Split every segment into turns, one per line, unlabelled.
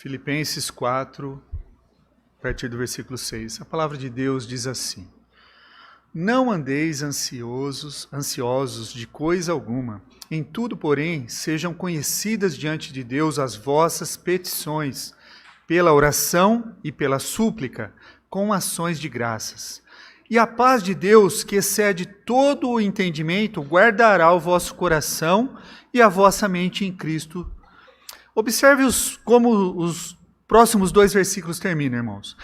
Filipenses 4, a partir do versículo 6. A palavra de Deus diz assim: Não andeis ansiosos de coisa alguma. Em tudo, porém, sejam conhecidas diante de Deus as vossas petições, pela oração e pela súplica, com ações de graças. E a paz de Deus, que excede todo o entendimento, guardará o vosso coração e a vossa mente em Cristo. Observe como os próximos 2 versículos terminam, irmãos.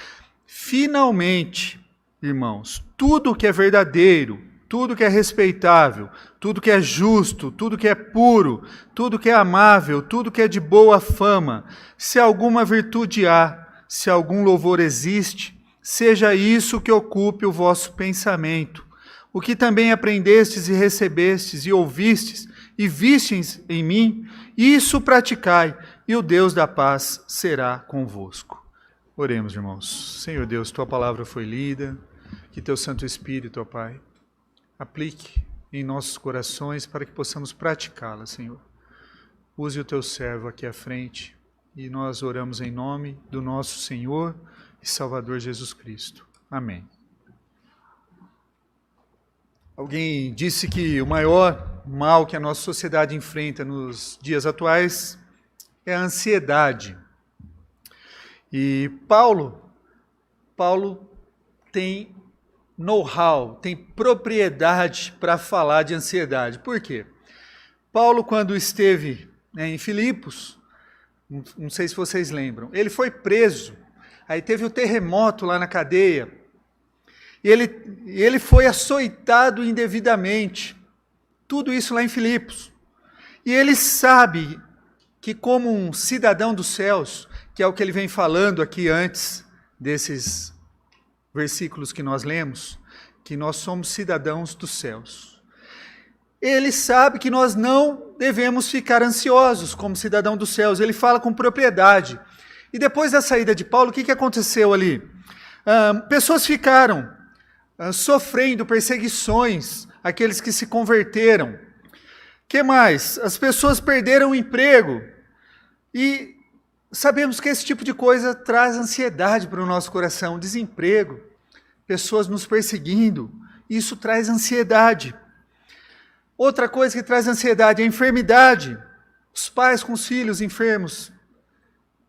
Finalmente, irmãos, tudo que é verdadeiro, tudo que é respeitável, tudo que é justo, tudo que é puro, tudo que é amável, tudo que é de boa fama, se alguma virtude há, se algum louvor existe, seja isso que ocupe o vosso pensamento. O que também aprendestes e recebestes e ouvistes e vistes em mim, isso praticai, e o Deus da paz será convosco. Oremos, irmãos. Senhor Deus, tua palavra foi lida, que teu Santo Espírito, ó Pai, aplique em nossos corações para que possamos praticá-la, Senhor. Use o teu servo aqui à frente e nós oramos em nome do nosso Senhor e Salvador Jesus Cristo. Amém. Alguém disse que o maior mal que a nossa sociedade enfrenta nos dias atuais é a ansiedade. E Paulo tem know-how, tem propriedade para falar de ansiedade. Por quê? Paulo, quando esteve em Filipos, não sei se vocês lembram, ele foi preso, aí teve o terremoto lá na cadeia, e ele foi açoitado indevidamente, tudo isso lá em Filipos. E ele sabe que, como um cidadão dos céus, que é o que ele vem falando aqui antes desses versículos que nós lemos, que nós somos cidadãos dos céus. Ele sabe que nós não devemos ficar ansiosos como cidadão dos céus. Ele fala com propriedade. E depois da saída de Paulo, o que aconteceu ali? Pessoas ficaram sofrendo perseguições, aqueles que se converteram. Que mais? As pessoas perderam o emprego. E sabemos que esse tipo de coisa traz ansiedade para o nosso coração, desemprego, pessoas nos perseguindo, isso traz ansiedade. Outra coisa que traz ansiedade é a enfermidade. Os pais com os filhos enfermos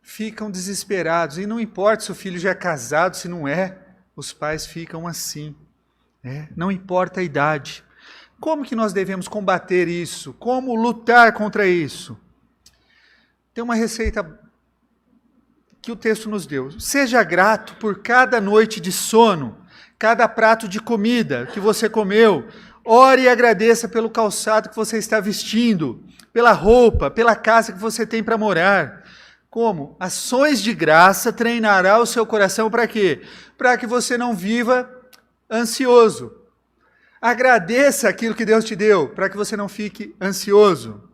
ficam desesperados, e não importa se o filho já é casado, se não é, os pais ficam assim, não importa a idade. Como que nós devemos combater isso? Como lutar contra isso? Tem uma receita que o texto nos deu. Seja grato por cada noite de sono, cada prato de comida que você comeu. Ore e agradeça pelo calçado que você está vestindo, pela roupa, pela casa que você tem para morar. Como? Ações de graça treinará o seu coração para quê? Para que você não viva ansioso. Agradeça aquilo que Deus te deu, para que você não fique ansioso.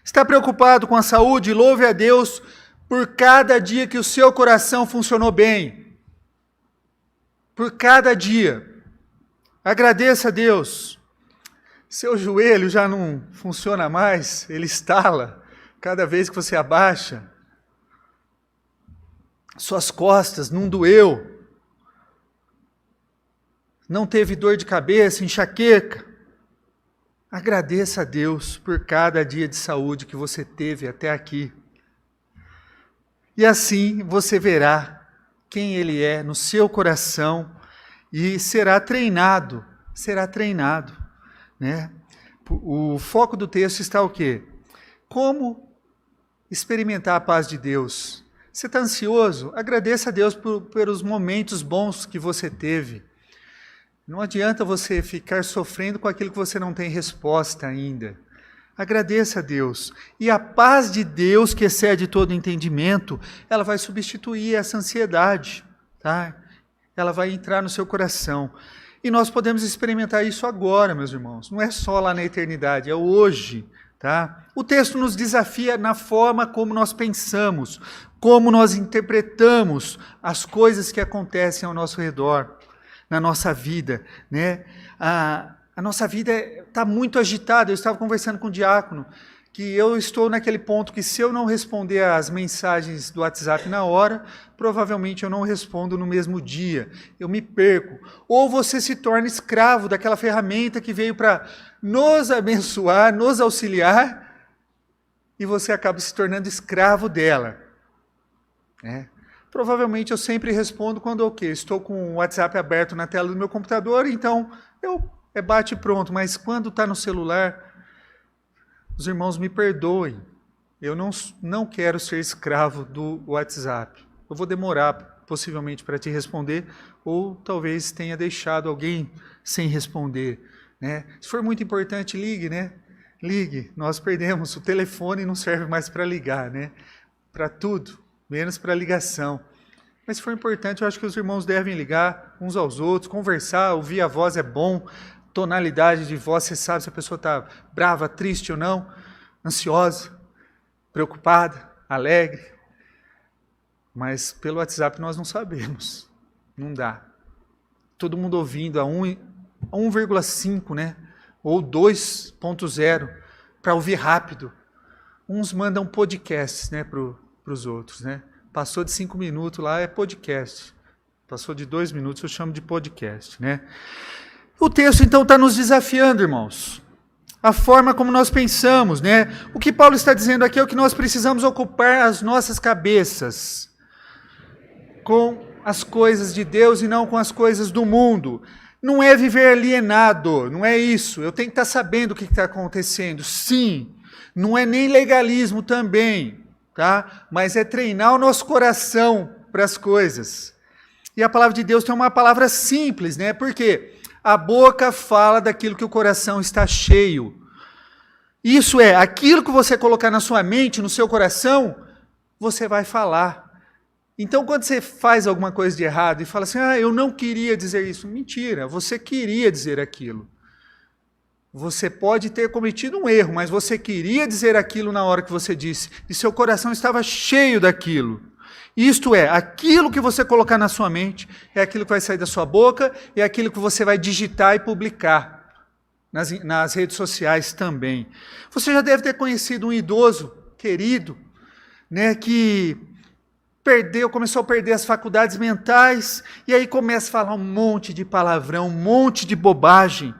Está preocupado com a saúde? Louve a Deus por cada dia que o seu coração funcionou bem. Por cada dia. Agradeça a Deus. Seu joelho já não funciona mais, ele estala cada vez que você abaixa. Suas costas não doeu. Não teve dor de cabeça, enxaqueca. Agradeça a Deus por cada dia de saúde que você teve até aqui. E assim você verá quem Ele é no seu coração e será treinado, né? O foco do texto está o quê? Como experimentar a paz de Deus. Você está ansioso? Agradeça a Deus pelos momentos bons que você teve. Não adianta você ficar sofrendo com aquilo que você não tem resposta ainda. Agradeça a Deus. E a paz de Deus, que excede todo entendimento, ela vai substituir essa ansiedade, tá? Ela vai entrar no seu coração. E nós podemos experimentar isso agora, meus irmãos. Não é só lá na eternidade, é hoje, tá? O texto nos desafia na forma como nós pensamos, como nós interpretamos as coisas que acontecem ao nosso redor, na nossa vida, né? A nossa vida está muito agitada. Eu estava conversando com o diácono, que eu estou naquele ponto que se eu não responder às mensagens do WhatsApp na hora, provavelmente eu não respondo no mesmo dia, eu me perco. Ou você se torna escravo daquela ferramenta que veio para nos abençoar, nos auxiliar, e você acaba se tornando escravo dela. Provavelmente eu sempre respondo quando estou com o WhatsApp aberto na tela do meu computador, então é bate e pronto, mas quando está no celular, os irmãos me perdoem, eu não quero ser escravo do WhatsApp. Eu vou demorar possivelmente para te responder, ou talvez tenha deixado alguém sem responder. Se for muito importante, ligue, Ligue, nós perdemos, o telefone não serve mais para ligar, Para tudo, menos para ligação. Mas se for importante, eu acho que os irmãos devem ligar uns aos outros, conversar, ouvir a voz é bom, tonalidade de voz, você sabe se a pessoa está brava, triste ou não, ansiosa, preocupada, alegre. Mas pelo WhatsApp nós não sabemos, não dá. Todo mundo ouvindo a 1,5, ou 2.0, para ouvir rápido. Uns mandam podcasts para os outros. Passou de 5 minutos lá, é podcast. Passou de 2 minutos, eu chamo de podcast. O texto, então, está nos desafiando, irmãos. A forma como nós pensamos, O que Paulo está dizendo aqui é o que nós precisamos ocupar as nossas cabeças com as coisas de Deus e não com as coisas do mundo. Não é viver alienado, não é isso. Eu tenho que estar sabendo o que está acontecendo. Sim, não é nem legalismo também, tá? Mas é treinar o nosso coração para as coisas. E a palavra de Deus tem uma palavra simples, Por quê? A boca fala daquilo que o coração está cheio. Isso é, aquilo que você colocar na sua mente, no seu coração, você vai falar. Então, quando você faz alguma coisa de errado e fala assim, eu não queria dizer isso. Mentira, você queria dizer aquilo. Você pode ter cometido um erro, mas você queria dizer aquilo na hora que você disse. E seu coração estava cheio daquilo. Isto é, aquilo que você colocar na sua mente, é aquilo que vai sair da sua boca, é aquilo que você vai digitar e publicar nas redes sociais também. Você já deve ter conhecido um idoso querido, que começou a perder as faculdades mentais, e aí começa a falar um monte de palavrão, um monte de bobagem,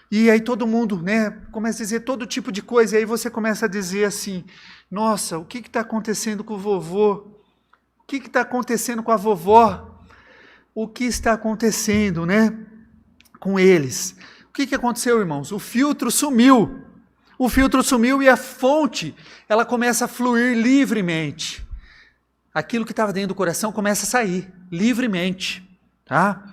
e aí todo mundo começa a dizer todo tipo de coisa, e aí você começa a dizer assim, nossa, o que está acontecendo com o vovô? O que está acontecendo com a vovó? O que está acontecendo, com eles? O que aconteceu, irmãos? O filtro sumiu. O filtro sumiu e a fonte, ela começa a fluir livremente. Aquilo que estava dentro do coração começa a sair livremente, tá?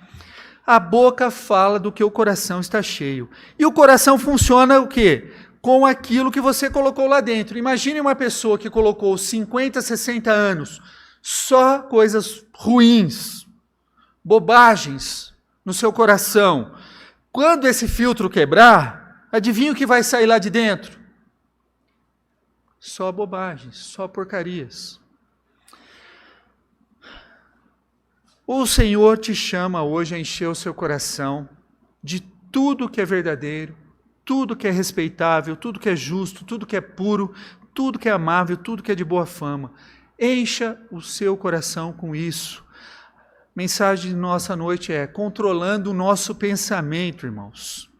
A boca fala do que o coração está cheio. E o coração funciona o quê? Com aquilo que você colocou lá dentro. Imagine uma pessoa que colocou 50, 60 anos, só coisas ruins, bobagens no seu coração. Quando esse filtro quebrar, adivinha o que vai sair lá de dentro? Só bobagens, só porcarias. O Senhor te chama hoje a encher o seu coração de tudo que é verdadeiro, tudo que é respeitável, tudo que é justo, tudo que é puro, tudo que é amável, tudo que é de boa fama. Encha o seu coração com isso. Mensagem de nossa noite é controlando o nosso pensamento, irmãos.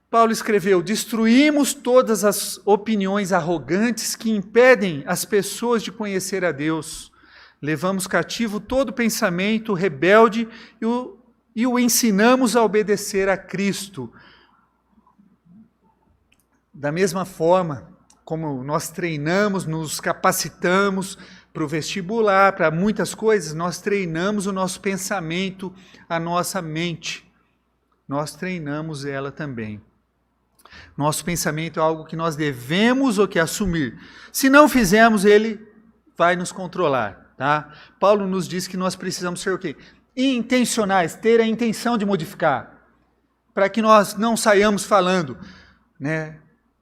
Paulo escreveu, destruímos todas as opiniões arrogantes que impedem as pessoas de conhecer a Deus. Levamos cativo todo pensamento rebelde e o ensinamos a obedecer a Cristo. Da mesma forma, como nós treinamos, nos capacitamos para o vestibular, para muitas coisas, nós treinamos o nosso pensamento, a nossa mente. Nós treinamos ela também. Nosso pensamento é algo que nós devemos ou que assumir. Se não fizermos, ele vai nos controlar, tá? Paulo nos diz que nós precisamos ser o quê? Intencionais, ter a intenção de modificar, para que nós não saiamos falando,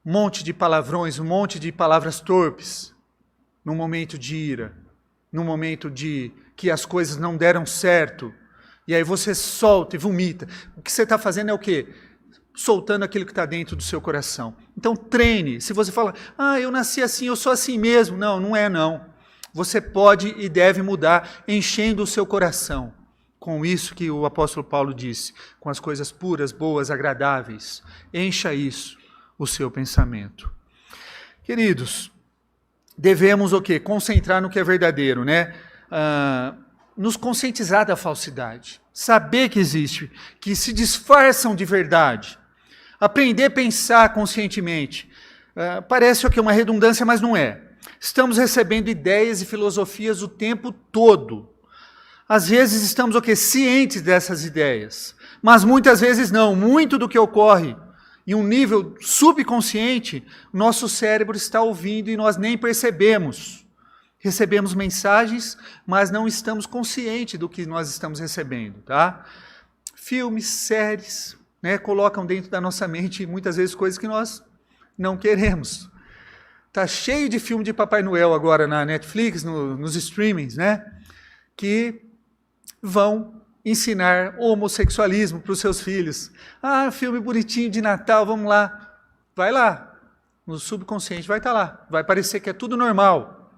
um monte de palavrões, um monte de palavras torpes, num momento de ira, num momento de que as coisas não deram certo, e aí você solta e vomita. O que você está fazendo é o quê? soltando aquilo que está dentro do seu coração. Então treine. Se você fala, eu nasci assim, eu sou assim mesmo. Não, não é não. Você pode e deve mudar, enchendo o seu coração com isso que o apóstolo Paulo disse, com as coisas puras, boas, agradáveis. Encha isso, o seu pensamento. Queridos, devemos o quê? Concentrar no que é verdadeiro, né? Nos conscientizar da falsidade. Saber que existe, que se disfarçam de verdade. Aprender a pensar conscientemente. Parece o quê? Uma redundância, mas não é. Estamos recebendo ideias e filosofias o tempo todo. Às vezes estamos o quê? Cientes dessas ideias. Mas muitas vezes não. Muito do que ocorre em um nível subconsciente, nosso cérebro está ouvindo e nós nem percebemos. Recebemos mensagens, mas não estamos conscientes do que nós estamos recebendo, tá? Filmes, séries, né, colocam dentro da nossa mente muitas vezes coisas que nós não queremos. Tá cheio de filme de Papai Noel agora na Netflix, nos streamings, né? Que vão ensinar homossexualismo para os seus filhos. Filme bonitinho de Natal, vamos lá. Vai lá. No subconsciente vai estar lá. Vai parecer que é tudo normal.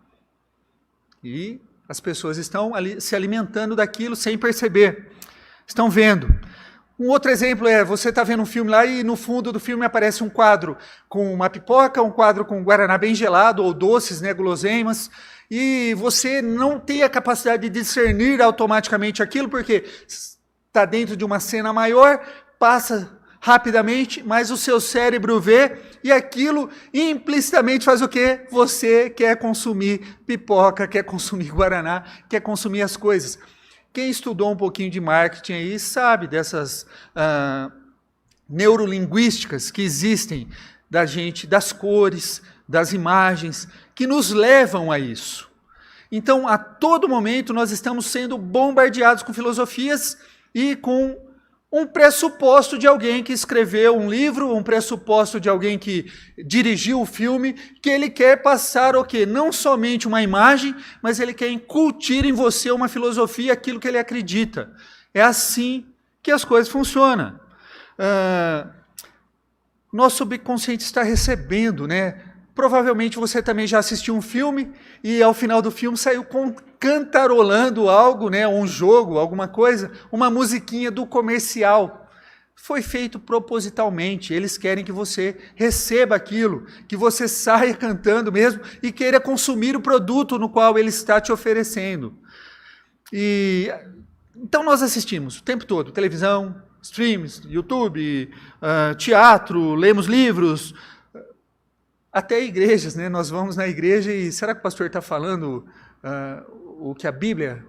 E as pessoas estão ali se alimentando daquilo sem perceber. Estão vendo. Um outro exemplo é, você está vendo um filme lá e no fundo do filme aparece um quadro com uma pipoca, um quadro com um guaraná bem gelado, ou doces, né, guloseimas, e você não tem a capacidade de discernir automaticamente aquilo, porque está dentro de uma cena maior, passa rapidamente, mas o seu cérebro vê, e aquilo implicitamente faz o quê? Você quer consumir pipoca, quer consumir guaraná, quer consumir as coisas. Quem estudou um pouquinho de marketing aí sabe dessas neurolinguísticas que existem da gente, das cores, das imagens, que nos levam a isso. Então, a todo momento, nós estamos sendo bombardeados com filosofias e com um pressuposto de alguém que escreveu um livro, um pressuposto de alguém que dirigiu o filme, que ele quer passar o quê? Não somente uma imagem, mas ele quer incutir em você uma filosofia, aquilo que ele acredita. É assim que as coisas funcionam. Nosso subconsciente está recebendo, né? Provavelmente você também já assistiu um filme e ao final do filme saiu cantarolando algo, né, um jogo, alguma coisa, uma musiquinha do comercial. Foi feito propositalmente, eles querem que você receba aquilo, que você saia cantando mesmo e queira consumir o produto no qual ele está te oferecendo. Então nós assistimos o tempo todo, televisão, streams, YouTube, teatro, lemos livros, até igrejas, né? Nós vamos na igreja e será que o pastor está falando o que a Bíblia,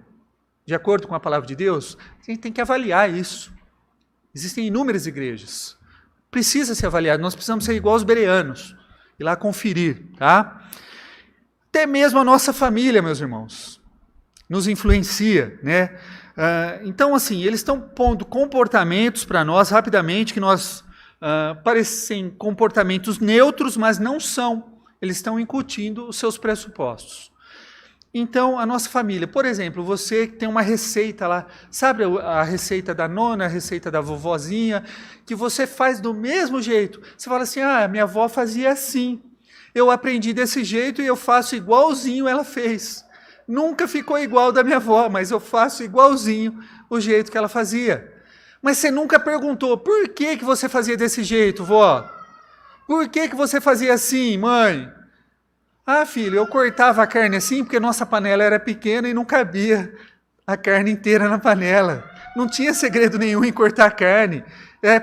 de acordo com a palavra de Deus? A gente tem que avaliar isso. Existem inúmeras igrejas. Precisa ser avaliado. Nós precisamos ser igual aos bereanos. Ir lá conferir, tá? Até mesmo a nossa família, meus irmãos, nos influencia, né? Então, assim, eles estão pondo comportamentos para nós rapidamente que nós parecem comportamentos neutros, mas não são. Eles estão incutindo os seus pressupostos. Então, a nossa família, por exemplo, você tem uma receita lá, sabe a receita da nona, a receita da vovozinha, que você faz do mesmo jeito. Você fala assim, minha avó fazia assim. Eu aprendi desse jeito e eu faço igualzinho ela fez. Nunca ficou igual da minha avó, mas eu faço igualzinho o jeito que ela fazia. Mas você nunca perguntou, por que você fazia desse jeito, vó? Por que você fazia assim, mãe? Filho, eu cortava a carne assim porque nossa panela era pequena e não cabia a carne inteira na panela. Não tinha segredo nenhum em cortar a carne,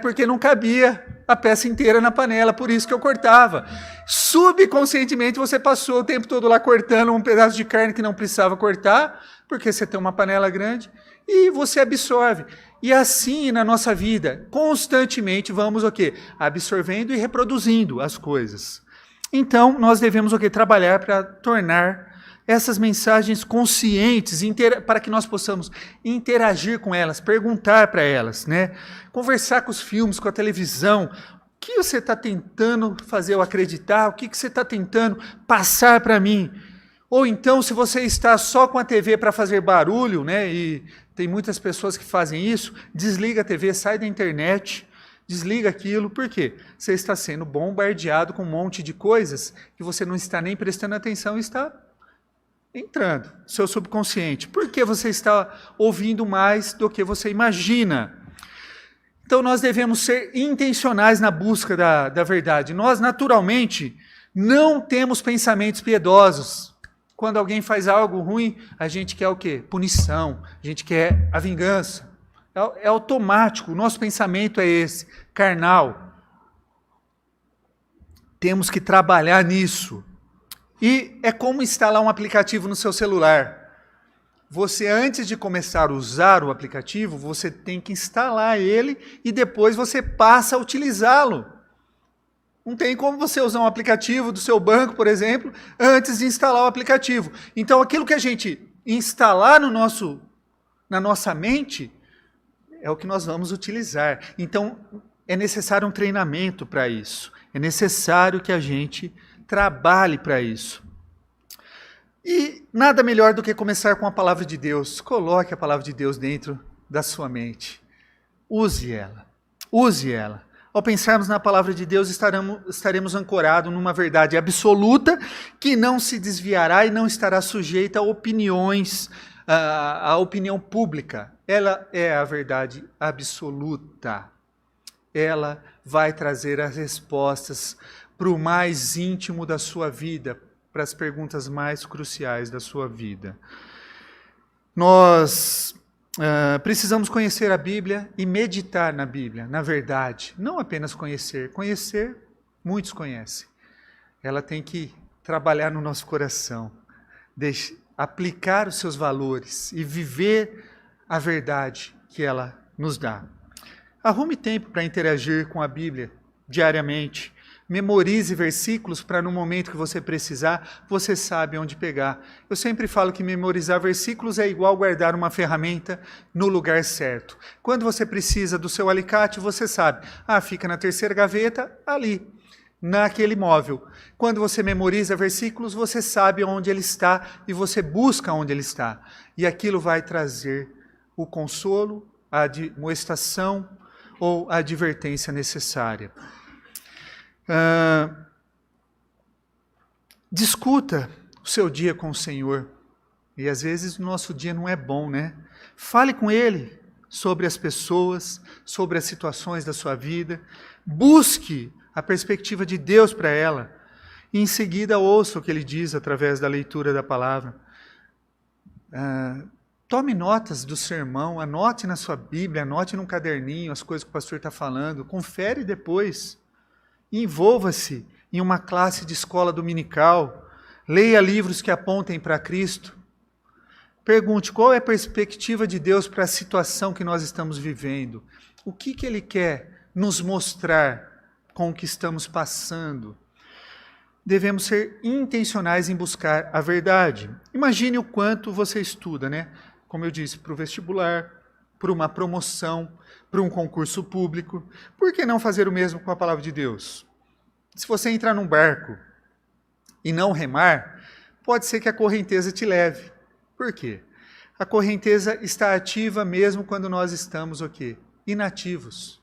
porque não cabia a peça inteira na panela, por isso que eu cortava. Subconscientemente você passou o tempo todo lá cortando um pedaço de carne que não precisava cortar, porque você tem uma panela grande, e você absorve. E assim na nossa vida, constantemente vamos o quê? Absorvendo e reproduzindo as coisas. Então, nós devemos o quê? Trabalhar para tornar essas mensagens conscientes, para que nós possamos interagir com elas, perguntar para elas, né? Conversar com os filmes, com a televisão. O que você está tentando fazer eu acreditar? O que você está tentando passar para mim? Ou então, se você está só com a TV para fazer barulho, né? E tem muitas pessoas que fazem isso, desliga a TV, sai da internet, Desliga aquilo, por quê? Você está sendo bombardeado com um monte de coisas que você não está nem prestando atenção e está entrando no seu subconsciente. Por que você está ouvindo mais do que você imagina? Então nós devemos ser intencionais na busca da verdade. Nós, naturalmente, não temos pensamentos piedosos. Quando alguém faz algo ruim, a gente quer o quê? Punição, a gente quer a vingança. É automático, o nosso pensamento é esse, carnal. Temos que trabalhar nisso. E é como instalar um aplicativo no seu celular. Você, antes de começar a usar o aplicativo, você tem que instalar ele e depois você passa a utilizá-lo. Não tem como você usar um aplicativo do seu banco, por exemplo, antes de instalar o aplicativo. Então, aquilo que a gente instalar na nossa mente é o que nós vamos utilizar. Então, é necessário um treinamento para isso. É necessário que a gente trabalhe para isso. E nada melhor do que começar com a palavra de Deus. Coloque a palavra de Deus dentro da sua mente. Use ela. Use ela. Ao pensarmos na palavra de Deus, estaremos ancorados numa verdade absoluta que não se desviará e não estará sujeita a opiniões, a opinião pública. Ela é a verdade absoluta. Ela vai trazer as respostas para o mais íntimo da sua vida, para as perguntas mais cruciais da sua vida. Nós precisamos conhecer a Bíblia e meditar na Bíblia, na verdade. Não apenas conhecer. Conhecer, muitos conhecem. Ela tem que trabalhar no nosso coração, aplicar os seus valores e viver a verdade que ela nos dá. Arrume tempo para interagir com a Bíblia diariamente. Memorize versículos para no momento que você precisar, você sabe onde pegar. Eu sempre falo que memorizar versículos é igual guardar uma ferramenta no lugar certo. Quando você precisa do seu alicate, você sabe. Fica na terceira gaveta, ali, naquele móvel. Quando você memoriza versículos, você sabe onde ele está e você busca onde ele está. E aquilo vai trazer o consolo, a admoestação ou a advertência necessária. Discuta o seu dia com o Senhor. E às vezes o nosso dia não é bom, né? Fale com Ele sobre as pessoas, sobre as situações da sua vida. Busque a perspectiva de Deus para ela. E em seguida ouça o que Ele diz através da leitura da palavra. Tome notas do sermão, anote na sua Bíblia, anote num caderninho as coisas que o pastor está falando. Confere depois. Envolva-se em uma classe de escola dominical. Leia livros que apontem para Cristo. Pergunte qual é a perspectiva de Deus para a situação que nós estamos vivendo. O que Ele quer nos mostrar com o que estamos passando. Devemos ser intencionais em buscar a verdade. Imagine o quanto você estuda, né? Como eu disse, para o vestibular, para uma promoção, para um concurso público. Por que não fazer o mesmo com a palavra de Deus? Se você entrar num barco e não remar, pode ser que a correnteza te leve. Por quê? A correnteza está ativa mesmo quando nós estamos o quê? Inativos.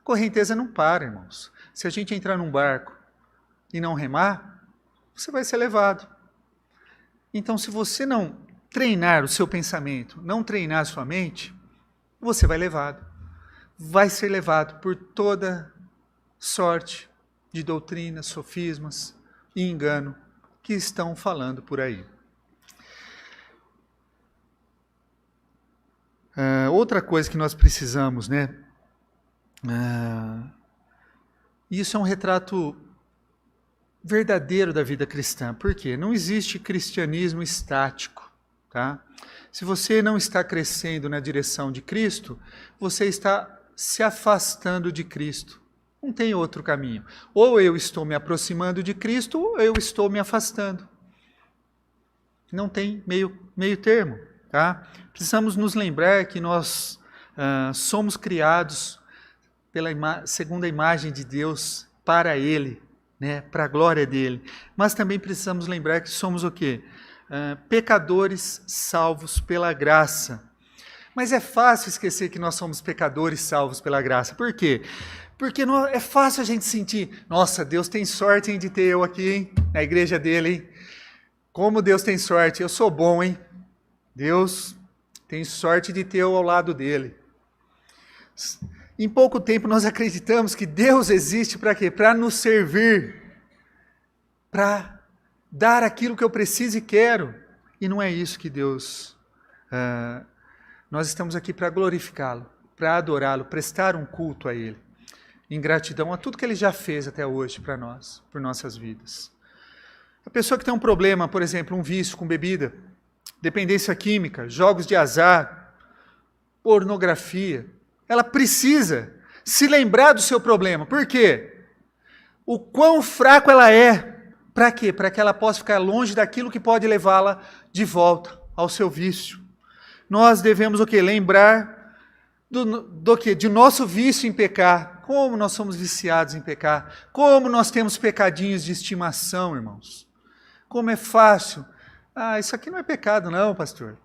A correnteza não para, irmãos. Se a gente entrar num barco e não remar, você vai ser levado. Então, se você não treinar o seu pensamento, não treinar a sua mente, você vai levado. Vai ser levado por toda sorte de doutrinas, sofismas e engano que estão falando por aí. Outra coisa que nós precisamos, né? Isso é um retrato verdadeiro da vida cristã. Por quê? Não existe cristianismo estático, tá? Se você não está crescendo na direção de Cristo, você está se afastando de Cristo. Não tem outro caminho. Ou eu estou me aproximando de Cristo, ou eu estou me afastando. Não tem meio termo, tá? Precisamos nos lembrar que nós somos criados segundo a imagem de Deus, para Ele, né? Para a glória dEle. Mas também precisamos lembrar que somos o quê? Pecadores salvos pela graça. Mas é fácil esquecer que nós somos pecadores salvos pela graça. Por quê? Porque é fácil a gente sentir, nossa, Deus tem sorte de ter eu aqui, hein? Na igreja dele, hein? Como Deus tem sorte, eu sou bom, hein? Deus tem sorte de ter eu ao lado dele. Em pouco tempo nós acreditamos que Deus existe para quê? Para nos servir, para dar aquilo que eu preciso e quero. E não é isso que Deus... nós estamos aqui para glorificá-lo, para adorá-lo, prestar um culto a ele, em gratidão a tudo que ele já fez até hoje para nós, por nossas vidas. A pessoa que tem um problema, por exemplo, um vício com bebida, dependência química, jogos de azar, pornografia, ela precisa se lembrar do seu problema. Por quê? O quão fraco ela é. Para quê? Para que ela possa ficar longe daquilo que pode levá-la de volta ao seu vício. Nós devemos o quê? Lembrar do quê? De nosso vício em pecar. Como nós somos viciados em pecar. Como nós temos pecadinhos de estimação, irmãos. Como é fácil. Isso aqui não é pecado não, pastor.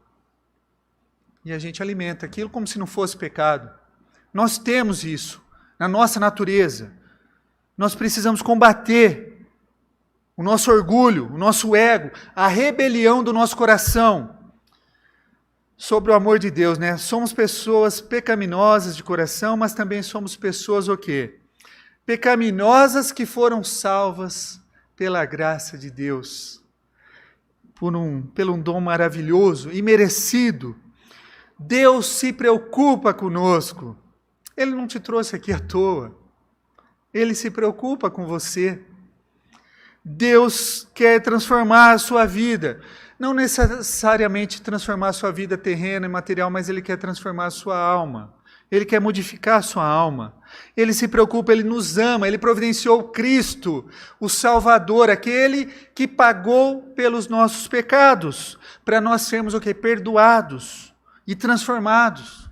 E a gente alimenta aquilo como se não fosse pecado. Nós temos isso na nossa natureza. Nós precisamos combater o nosso orgulho, o nosso ego, a rebelião do nosso coração sobre o amor de Deus, né? Somos pessoas pecaminosas de coração, mas também somos pessoas o quê? Pecaminosas que foram salvas pela graça de Deus, pelo um dom maravilhoso e merecido. Deus se preocupa conosco. Ele não te trouxe aqui à toa. Ele se preocupa com você. Deus quer transformar a sua vida. Não necessariamente transformar a sua vida terrena e material, mas Ele quer transformar a sua alma. Ele quer modificar a sua alma. Ele se preocupa, Ele nos ama, Ele providenciou Cristo, o Salvador, aquele que pagou pelos nossos pecados, para nós sermos o quê? Perdoados e transformados.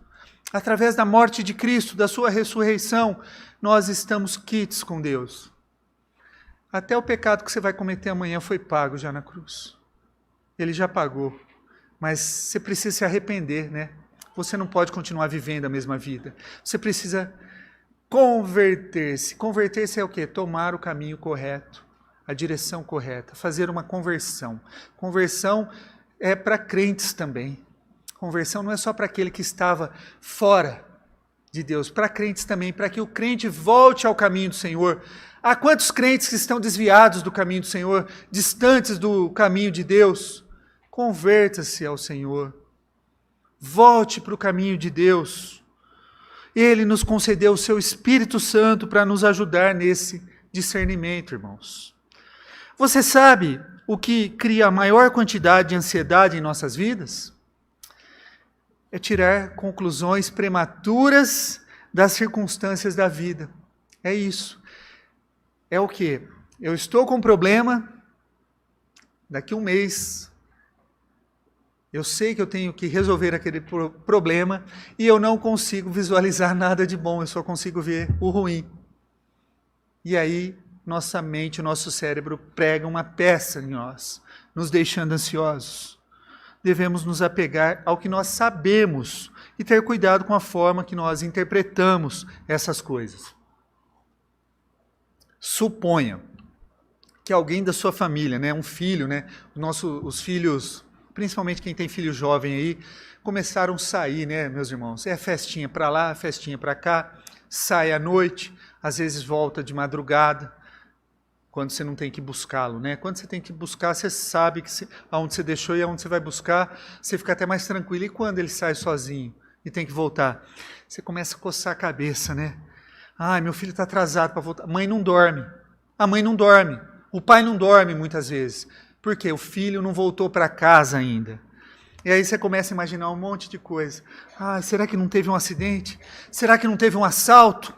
Através da morte de Cristo, da sua ressurreição, nós estamos quites com Deus. Até o pecado que você vai cometer amanhã foi pago já na cruz. Ele já pagou. Mas você precisa se arrepender, né? Você não pode continuar vivendo a mesma vida. Você precisa converter-se. Converter-se é o quê? Tomar o caminho correto, a direção correta, fazer uma conversão. Conversão é para crentes também. Conversão não é só para aquele que estava fora de Deus, para crentes também, para que o crente volte ao caminho do Senhor. Há quantos crentes que estão desviados do caminho do Senhor, distantes do caminho de Deus? Converta-se ao Senhor. Volte para o caminho de Deus. Ele nos concedeu o seu Espírito Santo para nos ajudar nesse discernimento, irmãos. Você sabe o que cria a maior quantidade de ansiedade em nossas vidas? É tirar conclusões prematuras das circunstâncias da vida. É isso. É o quê? Eu estou com um problema, daqui a um mês, eu sei que eu tenho que resolver aquele problema e eu não consigo visualizar nada de bom, eu só consigo ver o ruim. E aí, nossa mente, o nosso cérebro prega uma peça em nós, nos deixando ansiosos. Devemos nos apegar ao que nós sabemos e ter cuidado com a forma que nós interpretamos essas coisas. Suponha que alguém da sua família, né, um filho, né, os filhos, principalmente quem tem filho jovem aí, começaram a sair, né, meus irmãos? É festinha para lá, festinha para cá, sai à noite, às vezes volta de madrugada, quando você não tem que buscá-lo, né? Quando você tem que buscar, você sabe aonde você deixou e aonde você vai buscar, você fica até mais tranquilo. E quando ele sai sozinho e tem que voltar? Você começa a coçar a cabeça, né? Meu filho está atrasado para voltar. A mãe não dorme. A mãe não dorme. O pai não dorme muitas vezes. Por quê? O filho não voltou para casa ainda. E aí você começa a imaginar um monte de coisa. Será que não teve um acidente? Será que não teve um assalto?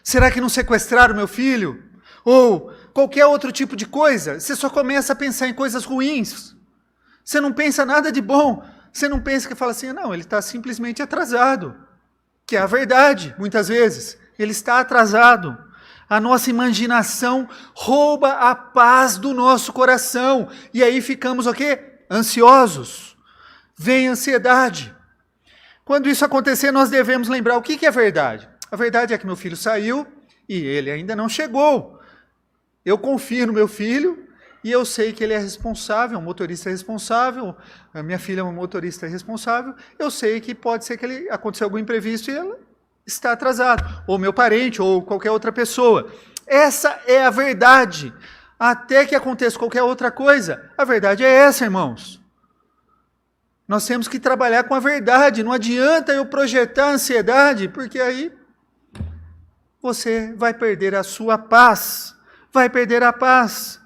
Será que não sequestraram meu filho? Ou qualquer outro tipo de coisa, você só começa a pensar em coisas ruins. Você não pensa nada de bom. Você não pensa que fala assim, não, ele está simplesmente atrasado. Que é a verdade, muitas vezes. Ele está atrasado. A nossa imaginação rouba a paz do nosso coração. E aí ficamos o quê? Ansiosos. Vem ansiedade. Quando isso acontecer, nós devemos lembrar o que é verdade. A verdade é que meu filho saiu e ele ainda não chegou. Eu confio no meu filho e eu sei que ele é responsável, um motorista responsável, a minha filha é uma motorista responsável, eu sei que pode ser que ele aconteceu algum imprevisto e ela está atrasado, ou meu parente, ou qualquer outra pessoa. Essa é a verdade. Até que aconteça qualquer outra coisa, a verdade é essa, irmãos. Nós temos que trabalhar com a verdade, não adianta eu projetar ansiedade, porque aí você vai perder a sua paz, vai perder a paz.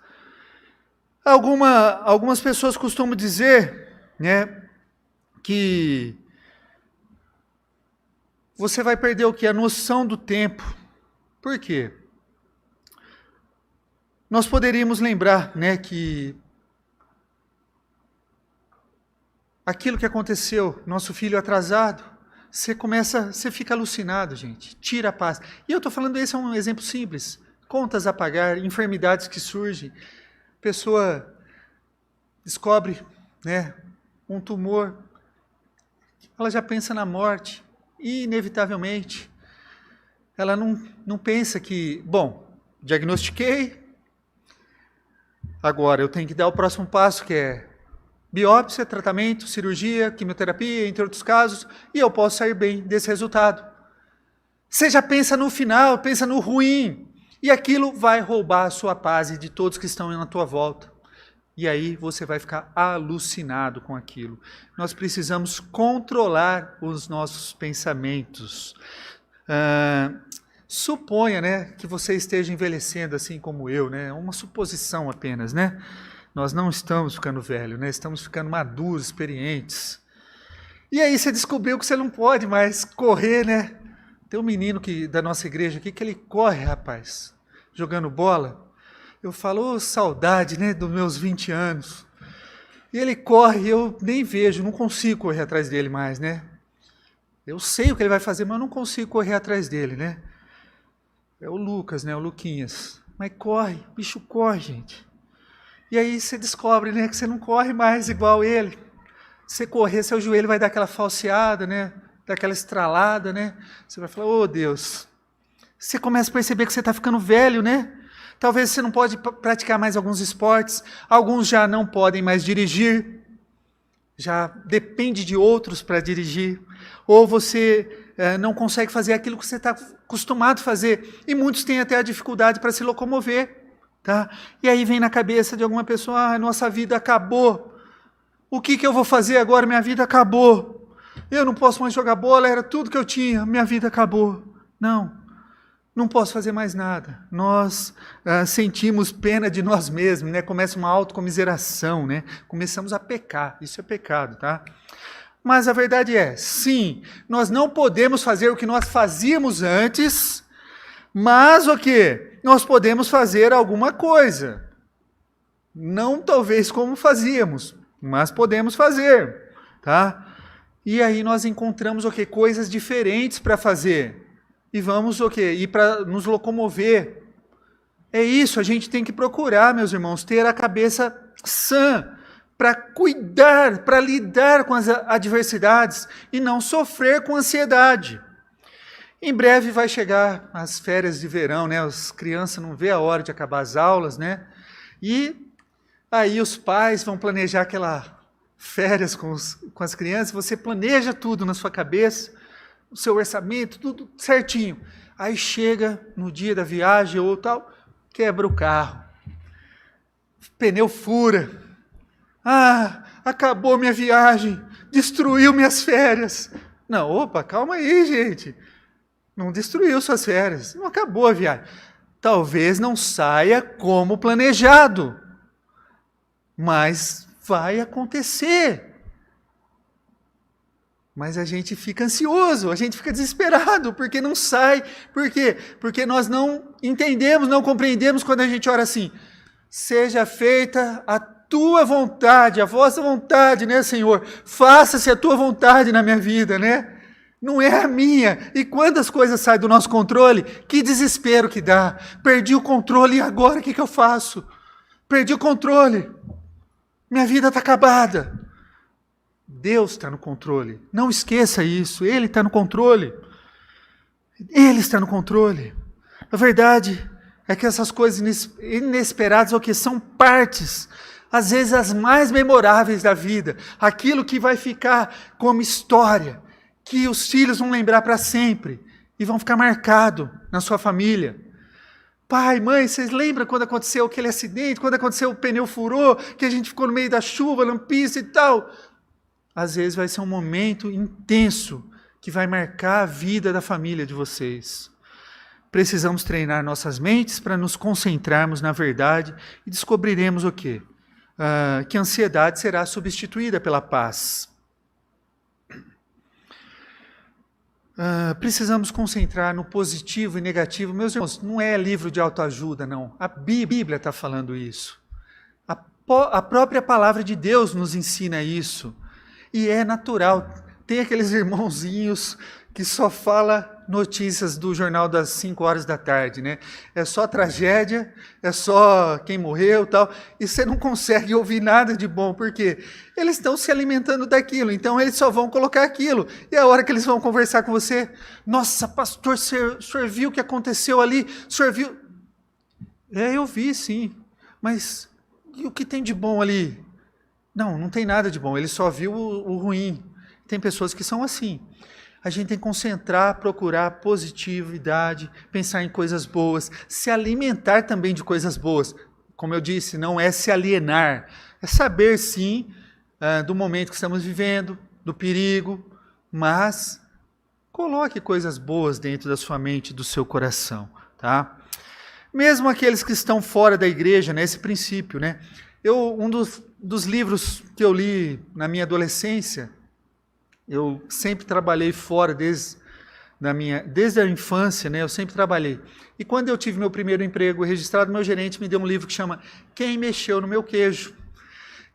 Algumas pessoas costumam dizer, né, que você vai perder o quê? A noção do tempo. Por quê? Nós poderíamos lembrar, né, que aquilo que aconteceu, nosso filho atrasado, você fica alucinado, gente, tira a paz. E eu estou falando, esse é um exemplo simples, contas a pagar, enfermidades que surgem, pessoa descobre, né, um tumor, ela já pensa na morte, e inevitavelmente, ela não pensa que, bom, diagnostiquei, agora eu tenho que dar o próximo passo, que é biópsia, tratamento, cirurgia, quimioterapia, entre outros casos, e eu posso sair bem desse resultado. Você já pensa no final, pensa no ruim, e aquilo vai roubar a sua paz e de todos que estão na tua volta. E aí você vai ficar alucinado com aquilo. Nós precisamos controlar os nossos pensamentos. Suponha, né, que você esteja envelhecendo assim como eu, né? É uma suposição apenas, né? Nós não estamos ficando velhos, né? Estamos ficando maduros, experientes. E aí você descobriu que você não pode mais correr, né? Tem um menino da nossa igreja aqui que ele corre, rapaz, jogando bola. Eu falo, saudade, né, dos meus 20 anos. E ele corre, eu nem vejo, não consigo correr atrás dele mais, né? Eu sei o que ele vai fazer, mas eu não consigo correr atrás dele, né? É o Lucas, né, o Luquinhas. Mas corre, o bicho corre, gente. E aí você descobre, né, que você não corre mais igual ele. Se você correr, seu joelho vai dar aquela falseada, né? Dar aquela estralada, né? Você vai falar, oh Deus. Você começa a perceber que você está ficando velho, né? Talvez você não pode praticar mais alguns esportes. Alguns já não podem mais dirigir. Já depende de outros para dirigir. Ou você não consegue fazer aquilo que você está acostumado a fazer. E muitos têm até a dificuldade para se locomover. Tá? E aí vem na cabeça de alguma pessoa, nossa vida acabou. O que eu vou fazer agora? Minha vida acabou. Eu não posso mais jogar bola, era tudo que eu tinha, minha vida acabou. Não posso fazer mais nada. Nós sentimos pena de nós mesmos, né? Começa uma autocomiseração, né? Começamos a pecar, isso é pecado, tá? Mas a verdade é, sim, nós não podemos fazer o que nós fazíamos antes, mas o quê? Nós podemos fazer alguma coisa. Não talvez como fazíamos, mas podemos fazer, tá? E aí nós encontramos o quê? Coisas diferentes para fazer. E vamos o quê? Ir para nos locomover. É isso, a gente tem que procurar, meus irmãos, ter a cabeça sã para cuidar, para lidar com as adversidades e não sofrer com ansiedade. Em breve vai chegar as férias de verão, né? As crianças não vê a hora de acabar as aulas, né? E aí os pais vão planejar aquela férias com as crianças, você planeja tudo na sua cabeça, o seu orçamento, tudo certinho. Aí chega no dia da viagem ou tal, quebra o carro, pneu fura. Acabou minha viagem, destruiu minhas férias. Não, opa, calma aí, gente. Não destruiu suas férias, não acabou a viagem. Talvez não saia como planejado, mas vai acontecer. Mas a gente fica ansioso, a gente fica desesperado, porque não sai. Por quê? Porque nós não entendemos, não compreendemos quando a gente ora assim, seja feita a tua vontade, a vossa vontade, né, Senhor? Faça-se a tua vontade na minha vida, né? Não é a minha. E quando as coisas saem do nosso controle, que desespero que dá. Perdi o controle e agora o que eu faço? Perdi o controle. Minha vida está acabada. Deus está no controle. Não esqueça isso. Ele está no controle. Ele está no controle. A verdade é que essas coisas inesperadas, o que são partes, às vezes as mais memoráveis da vida, aquilo que vai ficar como história, que os filhos vão lembrar para sempre e vão ficar marcado na sua família. Pai, mãe, vocês lembram quando aconteceu aquele acidente, quando aconteceu o pneu furou, que a gente ficou no meio da chuva, lampiça e tal? Às vezes vai ser um momento intenso que vai marcar a vida da família de vocês. Precisamos treinar nossas mentes para nos concentrarmos na verdade e descobriremos o quê? Que a ansiedade será substituída pela paz. Precisamos concentrar no positivo e negativo. Meus irmãos, não é livro de autoajuda, não. A Bíblia está falando isso. A própria palavra de Deus nos ensina isso. E é natural. Tem aqueles irmãozinhos que só fala notícias do jornal das 5 horas da tarde, né? É só tragédia, é só quem morreu e tal, e você não consegue ouvir nada de bom, porque eles estão se alimentando daquilo, então eles só vão colocar aquilo, e a hora que eles vão conversar com você, nossa, pastor, o senhor viu o que aconteceu ali? O senhor viu? Eu vi, sim, mas e o que tem de bom ali? Não tem nada de bom, ele só viu o ruim. Tem pessoas que são assim. A gente tem que concentrar, procurar positividade, pensar em coisas boas, se alimentar também de coisas boas. Como eu disse, não é se alienar, é saber sim do momento que estamos vivendo, do perigo, mas coloque coisas boas dentro da sua mente, do seu coração, tá? Mesmo aqueles que estão fora da igreja, né, esse princípio, né? Um dos livros que eu li na minha adolescência, eu sempre trabalhei fora desde a infância, né? Eu sempre trabalhei. E quando eu tive meu primeiro emprego registrado, meu gerente me deu um livro que chama Quem Mexeu no Meu Queijo.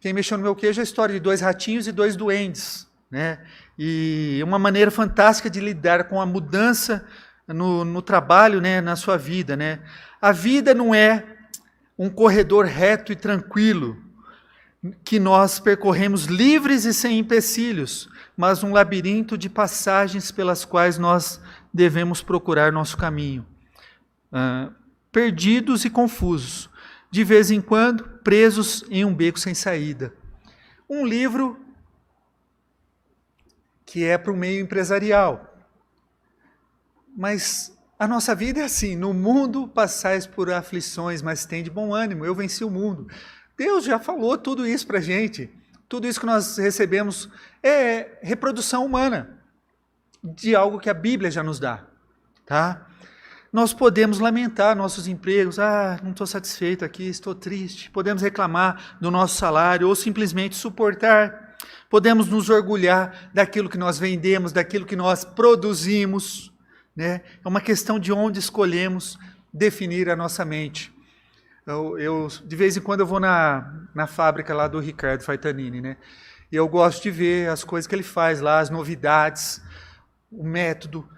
Quem Mexeu no Meu Queijo é a história de 2 ratinhos e 2 duendes, né? E uma maneira fantástica de lidar com a mudança no trabalho, né? Na sua vida, né? A vida não é um corredor reto e tranquilo, que nós percorremos livres e sem empecilhos, mas um labirinto de passagens pelas quais nós devemos procurar nosso caminho. Perdidos e confusos, de vez em quando presos em um beco sem saída. Um livro que é para o meio empresarial. Mas a nossa vida é assim, no mundo passais por aflições, mas tem de bom ânimo, eu venci o mundo. Deus já falou tudo isso para a gente. Tudo isso que nós recebemos é reprodução humana de algo que a Bíblia já nos dá, tá? Nós podemos lamentar nossos empregos, não estou satisfeito aqui, estou triste. Podemos reclamar do nosso salário ou simplesmente suportar. Podemos nos orgulhar daquilo que nós vendemos, daquilo que nós produzimos, né? É uma questão de onde escolhemos definir a nossa mente. De vez em quando eu vou na fábrica lá do Ricardo Fartanini, né? E eu gosto de ver as coisas que ele faz lá, as novidades, o método.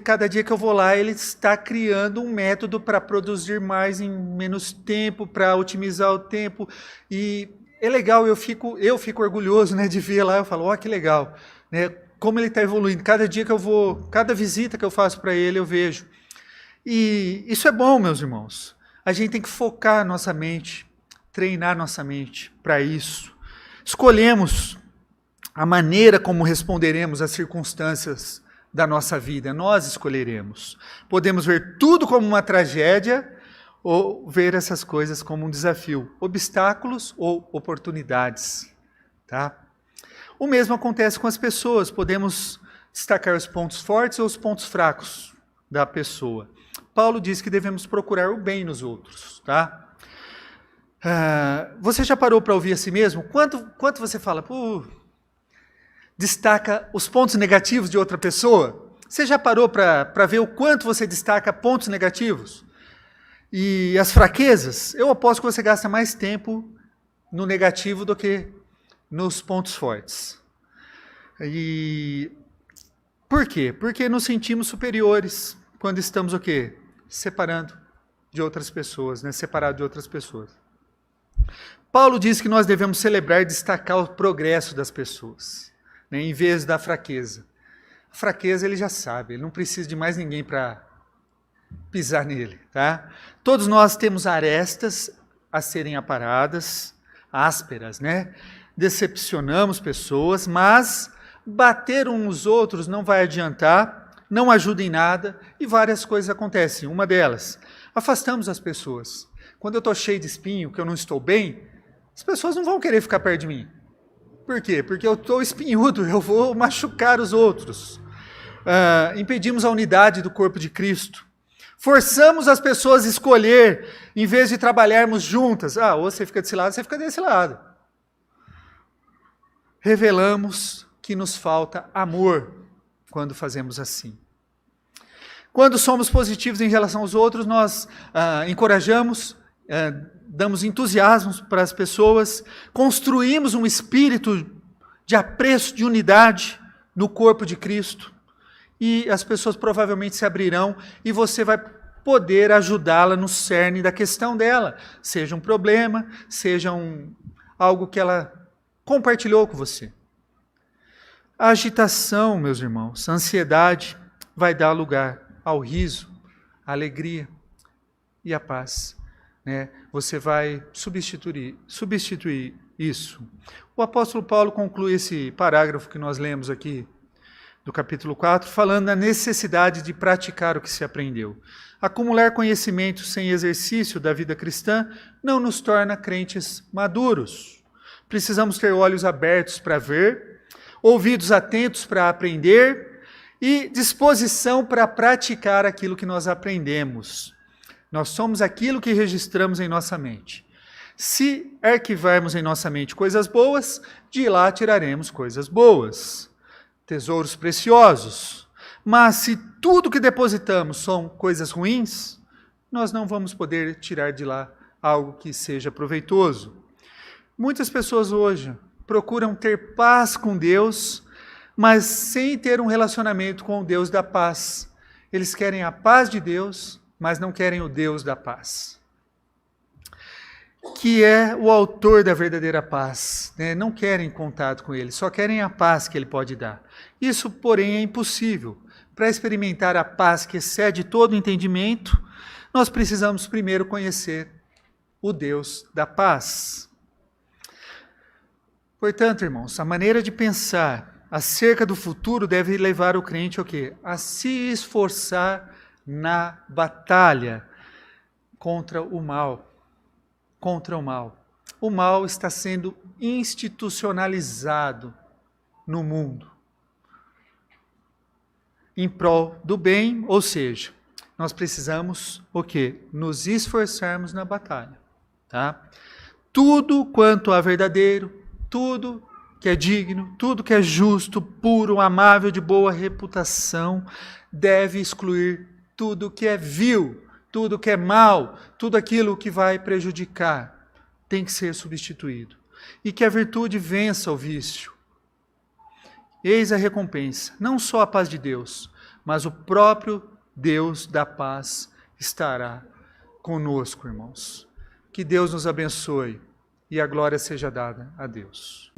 Cada dia que eu vou lá, ele está criando um método para produzir mais em menos tempo, para otimizar o tempo. E é legal, eu fico orgulhoso, né, de ver lá, eu falo, que legal, né? Como ele está evoluindo. Cada dia que eu vou, cada visita que eu faço para ele, eu vejo. E isso é bom, meus irmãos. A gente tem que focar nossa mente, treinar nossa mente para isso. Escolhemos a maneira como responderemos às circunstâncias da nossa vida. Nós escolheremos. Podemos ver tudo como uma tragédia ou ver essas coisas como um desafio, obstáculos ou oportunidades, tá? O mesmo acontece com as pessoas. Podemos destacar os pontos fortes ou os pontos fracos da pessoa. Paulo diz que devemos procurar o bem nos outros, tá? Você já parou para ouvir a si mesmo? Quanto você fala, destaca os pontos negativos de outra pessoa? Você já parou para ver o quanto você destaca pontos negativos? E as fraquezas? Eu aposto que você gasta mais tempo no negativo do que nos pontos fortes. E por quê? Porque nos sentimos superiores quando estamos o quê? Separando de outras pessoas, né? Separado de outras pessoas. Paulo diz que nós devemos celebrar e destacar o progresso das pessoas, né, em vez da fraqueza. A fraqueza ele já sabe, ele não precisa de mais ninguém para pisar nele. Tá? Todos nós temos arestas a serem aparadas, ásperas, né? Decepcionamos pessoas, mas bater uns nos outros não vai adiantar, não ajuda em nada e várias coisas acontecem. Uma delas, afastamos as pessoas. Quando eu estou cheio de espinho, que eu não estou bem, as pessoas não vão querer ficar perto de mim. Por quê? Porque eu estou espinhudo, eu vou machucar os outros. Impedimos a unidade do corpo de Cristo. Forçamos as pessoas a escolher, em vez de trabalharmos juntas. Ou você fica desse lado, ou você fica desse lado. Revelamos que nos falta amor quando fazemos assim. Quando somos positivos em relação aos outros, nós encorajamos, damos entusiasmo para as pessoas, construímos um espírito de apreço, de unidade no corpo de Cristo. E as pessoas provavelmente se abrirão e você vai poder ajudá-la no cerne da questão dela. Seja um problema, seja algo que ela compartilhou com você. A agitação, meus irmãos, a ansiedade vai dar lugar ao riso, à alegria e à paz. Né? Você vai substituir isso. O apóstolo Paulo conclui esse parágrafo que nós lemos aqui, do capítulo 4, falando da necessidade de praticar o que se aprendeu. Acumular conhecimento sem exercício da vida cristã não nos torna crentes maduros. Precisamos ter olhos abertos para ver, ouvidos atentos para aprender e disposição para praticar aquilo que nós aprendemos. Nós somos aquilo que registramos em nossa mente. Se arquivarmos em nossa mente coisas boas, de lá tiraremos coisas boas. Tesouros preciosos. Mas se tudo que depositamos são coisas ruins, nós não vamos poder tirar de lá algo que seja proveitoso. Muitas pessoas hoje procuram ter paz com Deus, mas sem ter um relacionamento com o Deus da paz. Eles querem a paz de Deus, mas não querem o Deus da paz, que é o autor da verdadeira paz. Né? Não querem contato com Ele, só querem a paz que Ele pode dar. Isso, porém, é impossível. Para experimentar a paz que excede todo o entendimento, nós precisamos primeiro conhecer o Deus da paz. Portanto, irmãos, a maneira de pensar acerca do futuro deve levar o crente ao quê? A se esforçar na batalha contra o mal. Contra o mal. O mal está sendo institucionalizado no mundo em prol do bem, ou seja, nós precisamos o quê? Nos esforçarmos na batalha, tá? Tudo quanto é verdadeiro, tudo que é digno, tudo que é justo, puro, amável, de boa reputação, deve excluir tudo que é vil, tudo que é mal, tudo aquilo que vai prejudicar, tem que ser substituído. E que a virtude vença o vício. Eis a recompensa, não só a paz de Deus, mas o próprio Deus da paz estará conosco, irmãos. Que Deus nos abençoe e a glória seja dada a Deus.